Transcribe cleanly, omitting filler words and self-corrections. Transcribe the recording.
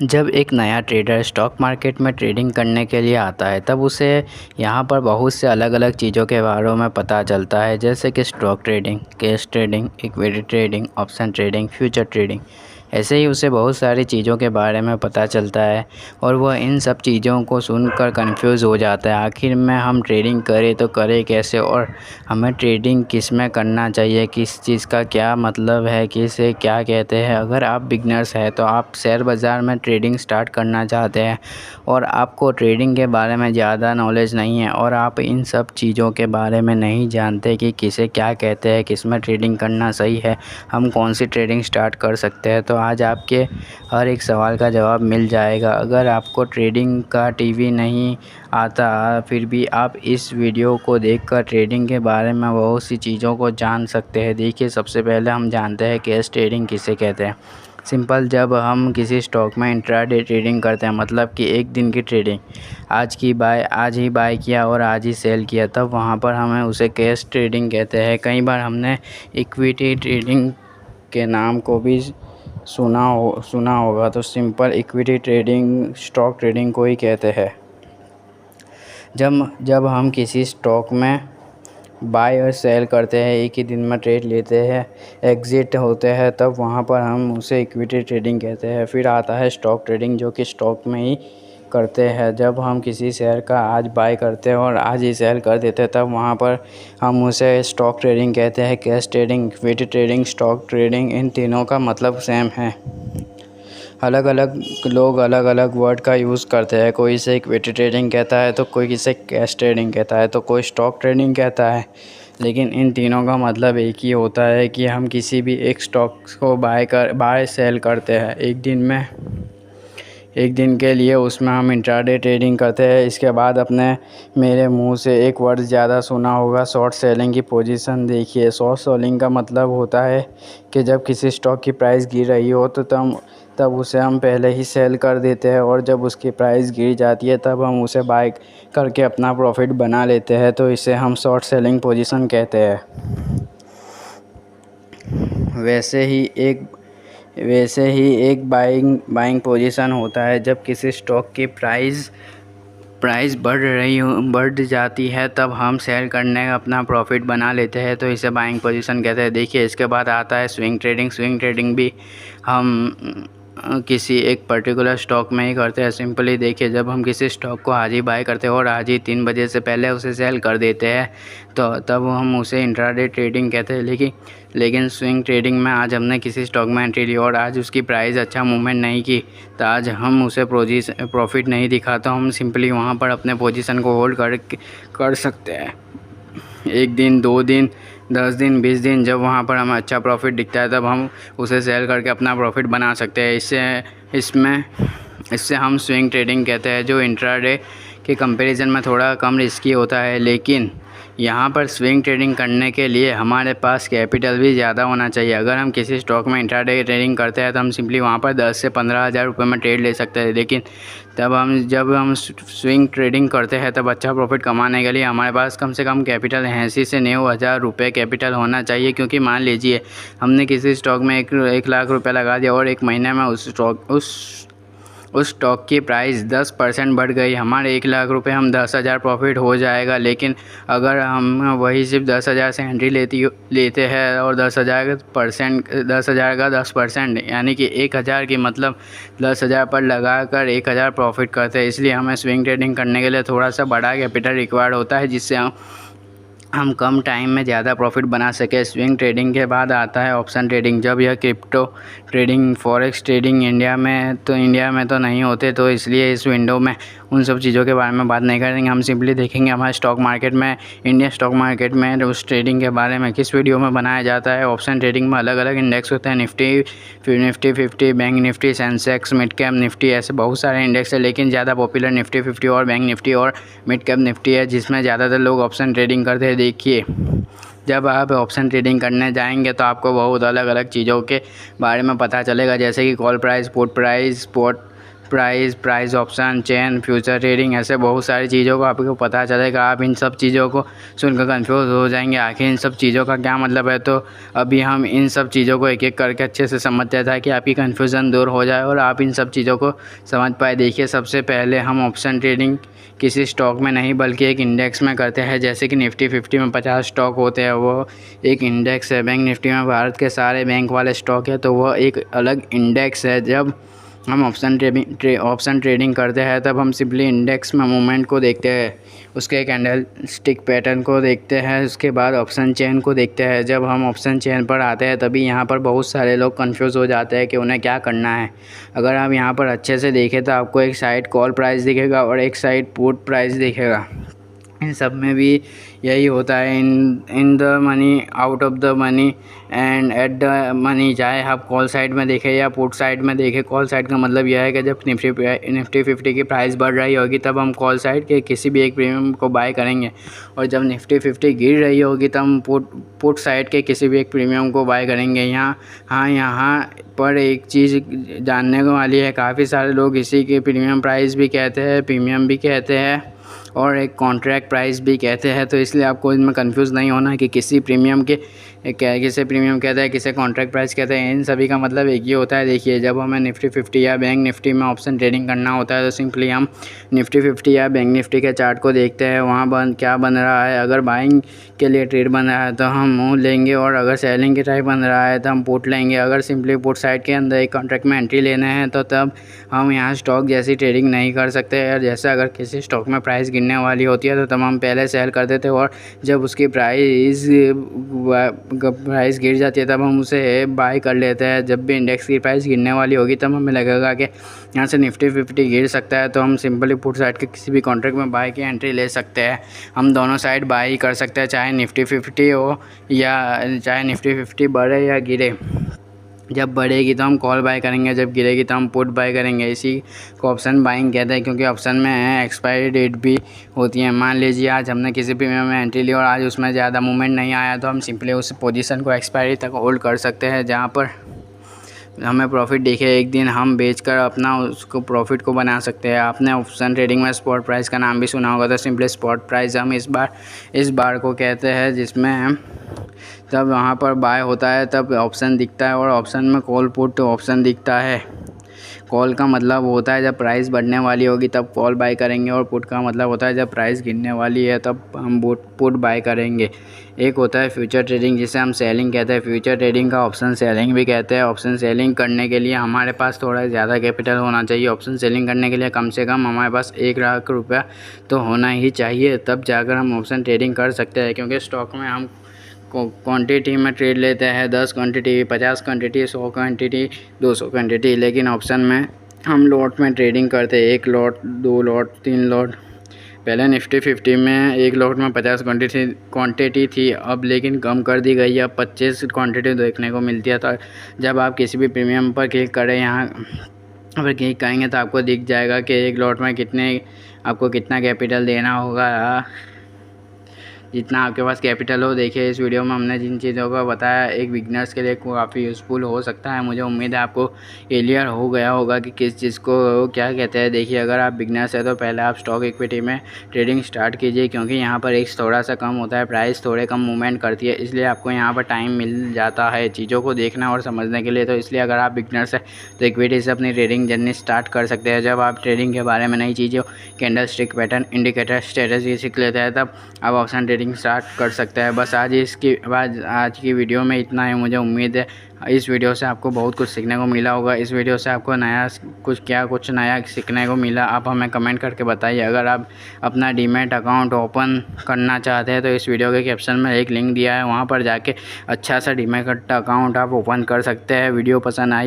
जब एक नया ट्रेडर स्टॉक मार्केट में ट्रेडिंग करने के लिए आता है तब उसे यहाँ पर बहुत से अलग अलग चीज़ों के बारे में पता चलता है, जैसे कि stock trading, cash trading, equity trading, option trading, future trading. ऐसे ही उसे बहुत सारी चीज़ों के बारे में पता चलता है और वह इन सब चीज़ों को सुनकर कंफ्यूज हो जाता है। आखिर में हम ट्रेडिंग करें तो करें कैसे, और हमें ट्रेडिंग किस में करना चाहिए, किस चीज़ का क्या मतलब है, किसे क्या कहते हैं। अगर आप बिगनर्स हैं तो आप शेयर बाज़ार में ट्रेडिंग स्टार्ट करना चाहते हैं और आपको ट्रेडिंग के बारे में ज़्यादा नॉलेज नहीं है और आप इन सब चीज़ों के बारे में नहीं जानते कि किसे क्या कहते हैं, किस में ट्रेडिंग करना सही है, हम कौन सी ट्रेडिंग स्टार्ट कर सकते हैं, तो आज आपके हर एक सवाल का जवाब मिल जाएगा। अगर आपको ट्रेडिंग का टीवी नहीं आता फिर भी आप इस वीडियो को देखकर ट्रेडिंग के बारे में बहुत सी चीज़ों को जान सकते हैं। देखिए, सबसे पहले हम जानते हैं कैश ट्रेडिंग किसे कहते हैं। सिंपल, जब हम किसी स्टॉक में इंट्राडे ट्रेडिंग करते हैं, मतलब कि एक दिन की ट्रेडिंग, आज ही बाय किया और आज ही सेल किया, तब वहाँ पर हमें उसे कैश ट्रेडिंग कहते हैं। कई बार हमने इक्विटी ट्रेडिंग के नाम को भी सुना होगा, तो simple equity trading stock trading को ही कहते हैं। जब हम किसी स्टॉक में बाय और सेल करते हैं, एक ही दिन में ट्रेड लेते हैं, एग्ज़िट होते हैं, तब वहाँ पर हम उसे इक्विटी ट्रेडिंग कहते हैं। फिर आता है स्टॉक ट्रेडिंग, जो कि स्टॉक में ही करते हैं। जब हम किसी शेयर का आज बाय करते हैं और आज ही सेल कर देते हैं, तब वहाँ पर हम उसे स्टॉक ट्रेडिंग कहते हैं। Cash trading, equity trading, stock trading, इन तीनों का मतलब सेम है। अलग अलग लोग अलग अलग वर्ड का यूज़ करते हैं। कोई इसे इक्विटी ट्रेडिंग कहता है तो कोई इसे कैश ट्रेडिंग कहता है तो कोई स्टॉक ट्रेडिंग कहता है, लेकिन इन तीनों का मतलब एक ही होता है कि हम किसी भी एक स्टॉक को बाय सेल करते हैं एक दिन के लिए, उसमें हम इंट्राडे ट्रेडिंग करते हैं। इसके बाद मेरे मुंह से एक वर्ड ज़्यादा सुना होगा, शॉर्ट सेलिंग की पोजीशन। देखिए, शॉर्ट सेलिंग का मतलब होता है कि जब किसी स्टॉक की प्राइस गिर रही हो तो तब उसे हम पहले ही सेल कर देते हैं, और जब उसकी प्राइस गिर जाती है तब हम उसे बाय करके अपना प्रॉफिट बना लेते हैं, तो इसे हम शॉर्ट सेलिंग पोजीशन कहते हैं। वैसे ही एक बाइंग पोजीशन होता है। जब किसी स्टॉक की प्राइस बढ़ जाती है तब हम सेल करने का अपना प्रॉफिट बना लेते हैं, तो इसे बाइंग पोजीशन कहते हैं। देखिए, इसके बाद आता है स्विंग ट्रेडिंग भी हम किसी एक पर्टिकुलर स्टॉक में ही करते हैं। सिंपली देखिए, जब हम किसी स्टॉक को आज ही बाय करते हैं और आज ही 3 बजे से पहले उसे सेल कर देते हैं, तो तब हम उसे इंट्राडे ट्रेडिंग कहते हैं। लेकिन स्विंग ट्रेडिंग में आज हमने किसी स्टॉक में एंट्री ली और आज उसकी प्राइस अच्छा मूवमेंट नहीं की, तो आज हम उसे प्रॉफिट नहीं दिखा, तो हम सिंपली वहाँ पर अपने पोजीशन को होल्ड कर सकते हैं। 1 दिन, 2 दिन, 10 दिन, 20 दिन, जब वहाँ पर हमें अच्छा प्रॉफिट दिखता है तब हम उसे सेल करके अपना प्रॉफिट बना सकते हैं। इससे हम स्विंग ट्रेडिंग कहते हैं, जो इंट्राडे के कंपैरिजन में थोड़ा कम रिस्की होता है। लेकिन यहाँ पर स्विंग ट्रेडिंग करने के लिए हमारे पास कैपिटल भी ज़्यादा होना चाहिए। अगर हम किसी स्टॉक में इंट्राडे ट्रेडिंग करते हैं तो हम सिंपली वहाँ पर 10 से 15 हज़ार रुपये में ट्रेड ले सकते हैं। लेकिन जब हम स्विंग ट्रेडिंग करते हैं तब अच्छा प्रॉफिट कमाने के लिए हमारे पास कम से कम कैपिटल 80 से 90 हज़ार रुपये कैपिटल होना चाहिए। क्योंकि मान लीजिए हमने किसी स्टॉक में 1 लाख रुपये लगा दिया और 1 महीने में उस स्टॉक की प्राइस 10% बढ़ गई, हमारे 1 लाख रुपए, हम 10 हज़ार प्रॉफिट हो जाएगा। लेकिन अगर हम वही सिर्फ 10 हज़ार से एंट्री लेते हैं और 10 हज़ार का 10%, यानी कि 1 हज़ार की मतलब 10 हज़ार पर लगाकर 1 हज़ार प्रॉफिट करते हैं। इसलिए हमें स्विंग ट्रेडिंग करने के लिए थोड़ा सा बड़ा कैपिटल रिक्वायर्ड होता है, जिससे हम कम टाइम में ज़्यादा प्रॉफिट बना सके। स्विंग ट्रेडिंग के बाद आता है ऑप्शन ट्रेडिंग। जब यह crypto trading, forex trading India में तो नहीं होते, तो इसलिए इस विंडो में उन सब चीज़ों के बारे में बात नहीं करेंगे। हम सिंपली देखेंगे हमारे स्टॉक मार्केट में, इंडियन स्टॉक मार्केट में उस ट्रेडिंग के बारे में किस वीडियो में बनाया जाता है। ऑप्शन ट्रेडिंग में अलग अलग इंडेक्स होते हैं, Nifty 50, bank Nifty, Sensex, mid cap Nifty, ऐसे बहुत सारे इंडेक्स है। लेकिन ज़्यादा पॉपुलर निफ्टी 50 और बैंक निफ्टी और मिड कैप निफ्टी है, जिसमें ज़्यादातर लोग ऑप्शन ट्रेडिंग करते हैं। देखिए, जब आप ऑप्शन ट्रेडिंग करने जाएंगे तो आपको बहुत अलग अलग चीज़ों के बारे में पता चलेगा, जैसे कि call price, put price, price option, chain, future trading, ऐसे बहुत सारी चीज़ों को आपको पता चलेगा। आप इन सब चीज़ों को सुनकर कंफ्यूज हो जाएंगे आखिर इन सब चीज़ों का क्या मतलब है। तो अभी हम इन सब चीज़ों को एक एक करके अच्छे से समझते हैं ताकि आपकी कन्फ्यूज़न दूर हो जाए और आप इन सब चीज़ों को समझ पाए। देखिए, सबसे पहले हम ऑप्शन ट्रेडिंग किसी स्टॉक में नहीं बल्कि एक इंडेक्स में करते हैं। जैसे कि निफ्टी 50 में 50 स्टॉक होते हैं, वो एक इंडेक्स है। बैंक निफ्टी में भारत के सारे बैंक वाले स्टॉक है, तो वह एक अलग इंडेक्स है। जब हम ऑप्शन ट्रेडिंग करते हैं तब हम सिंपली इंडेक्स में मूवमेंट को देखते हैं, उसके कैंडल स्टिक पैटर्न को देखते हैं, उसके बाद ऑप्शन चेन को देखते हैं। जब हम ऑप्शन चेन पर आते हैं तभी यहाँ पर बहुत सारे लोग कंफ्यूज हो जाते हैं कि उन्हें क्या करना है। अगर आप यहाँ पर अच्छे से देखें तो आपको एक साइड कॉल प्राइस दिखेगा और एक साइड पुट प्राइस दिखेगा। इन सब में भी यही होता है, in the money, out of the money and at the money. चाहे आप कॉल साइड में देखें या पुट साइड में देखें, कॉल साइड का मतलब यह है कि जब निफ्टी 50 की प्राइस बढ़ रही होगी तब हम कॉल साइड के किसी भी एक प्रीमियम को बाय करेंगे, और जब निफ्टी 50 गिर रही होगी तब हम पुट साइड के किसी भी एक प्रीमियम को बाय करेंगे। यहाँ पर एक चीज़ जानने को वाली है, काफ़ी सारे लोग इसी के प्रीमियम प्राइस भी कहते हैं, प्रीमियम भी कहते हैं और एक कॉन्ट्रैक्ट प्राइस भी कहते हैं। तो इसलिए आपको इनमें कंफ्यूज नहीं होना कि किसी प्रीमियम के किसे प्रीमियम कहते हैं, किसे कॉन्ट्रैक्ट प्राइस कहते हैं। इन सभी का मतलब एक ही होता है। देखिए, जब हमें निफ्टी 50 या बैंक निफ्टी में ऑप्शन ट्रेडिंग करना होता है तो सिंपली हम निफ्टी 50 या बैंक निफ्टी के चार्ट को देखते हैं, वहाँ क्या बन रहा है। अगर बाइंग के लिए ट्रेड बन रहा है तो हम लेंगे, और अगर सेलिंग के टाइप बन रहा है तो हम पुट लेंगे। अगर सिंपली पुट साइड के अंदर एक कॉन्ट्रैक्ट में एंट्री लेना है तो तब हम यहाँ स्टॉक जैसी ट्रेडिंग नहीं कर सकते। और जैसे अगर किसी स्टॉक में प्राइस गिरने वाली होती है तो तब हम पहले सेल कर देते हैं, और जब उसकी प्राइस गिर जाती है तब हम उसे बाय कर लेते हैं। जब भी इंडेक्स की प्राइस गिरने वाली होगी तब हमें लगेगा कि यहाँ से निफ्टी 50 गिर सकता है, तो हम सिंपली पुट साइड के किसी भी कॉन्ट्रैक्ट में बाय की एंट्री ले सकते हैं। हम दोनों साइड बाय ही कर सकते हैं, चाहे निफ्टी 50 हो या चाहे निफ्टी 50 बढ़े या गिरे। जब बढ़ेगी तो हम कॉल बाय करेंगे, जब गिरेगी तो हम पुट बाय करेंगे। इसी को ऑप्शन बाइंग कहते हैं, क्योंकि ऑप्शन में एक्सपायरी डेट भी होती है। मान लीजिए आज हमने किसी प्रीमियम में एंट्री ली और आज उसमें ज़्यादा मूवमेंट नहीं आया तो हम सिंपली उस पोजीशन को एक्सपायरी तक होल्ड कर सकते हैं, जहाँ पर हमें प्रॉफिट दिखे। एक दिन हम बेचकर अपना उसको प्रॉफिट को बना सकते हैं। आपने ऑप्शन ट्रेडिंग में स्पॉट प्राइस का नाम भी सुना होगा, तो सिंपली स्पॉट प्राइस हम इस बार को कहते हैं, जिसमें तब वहाँ पर बाय होता है तब ऑप्शन दिखता है, और ऑप्शन में कॉल पुट ऑप्शन दिखता है। कॉल का मतलब होता है जब प्राइस बढ़ने वाली होगी तब कॉल बाय करेंगे, और पुट का मतलब होता है जब प्राइस गिरने वाली है तब हम पुट बाय करेंगे। एक होता है फ्यूचर ट्रेडिंग, जिसे हम सेलिंग कहते हैं। फ्यूचर ट्रेडिंग का ऑप्शन सेलिंग भी कहते हैं। ऑप्शन सेलिंग करने के लिए हमारे पास थोड़ा ज़्यादा कैपिटल होना चाहिए। ऑप्शन सेलिंग करने के लिए कम से कम हमारे पास 1 लाख रुपया तो होना ही चाहिए, तब जाकर हम ऑप्शन ट्रेडिंग कर सकते हैं। क्योंकि स्टॉक में हम क्वांटिटी में ट्रेड लेते हैं, 10 क्वांटिटी, 50 क्वांटिटी, 100 क्वांटिटी, 200 क्वांटिटी, लेकिन ऑप्शन में हम लॉट में ट्रेडिंग करते हैं। 1 लॉट, 2 लॉट, 3 लॉट। पहले निफ्टी 50 में एक लॉट में 50 क्वांटिटी थी, अब लेकिन कम कर दी गई है। अब 25 क्वांटिटी देखने को मिलती है। तो जब आप किसी भी प्रीमियम पर क्लिक करें, यहाँ पर क्लिक करेंगे तो आपको दिख जाएगा कि एक लॉट में आपको कितना कैपिटल देना होगा, जितना आपके पास कैपिटल हो। देखिए, इस वीडियो में हमने जिन चीज़ों को बताया एक बिगनर्स के लिए काफ़ी यूज़फुल हो सकता है। मुझे उम्मीद है आपको क्लियर हो गया होगा कि किस चीज़ को क्या कहते हैं। देखिए, अगर आप बिगनर्स है तो पहले आप स्टॉक इक्विटी में ट्रेडिंग स्टार्ट कीजिए, क्योंकि यहाँ पर रिस्क थोड़ा सा कम होता है, प्राइस थोड़े कम मूवमेंट करती है, इसलिए आपको यहाँ पर टाइम मिल जाता है चीज़ों को देखना और समझने के लिए। तो इसलिए अगर आप बिगनर्स है तो इक्विटी से अपनी ट्रेडिंग जर्नी स्टार्ट कर सकते हैं। जब आप ट्रेडिंग के बारे में नई चीज़ों, candle stick pattern, indicator, strategy सीख लेते हैं तब आप ऑप्शन ट्रेडिंग स्टार्ट कर सकते हैं। बस आज की वीडियो में इतना ही। मुझे उम्मीद है इस वीडियो से आपको बहुत कुछ सीखने को मिला होगा। इस वीडियो से आपको कुछ नया सीखने को मिला, आप हमें कमेंट करके बताइए। अगर आप अपना डीमैट अकाउंट ओपन करना चाहते हैं तो इस वीडियो के कैप्शन में एक लिंक दिया है, वहाँ पर जाके अच्छा सा डीमैट अकाउंट आप ओपन कर सकते हैं। वीडियो पसंद आई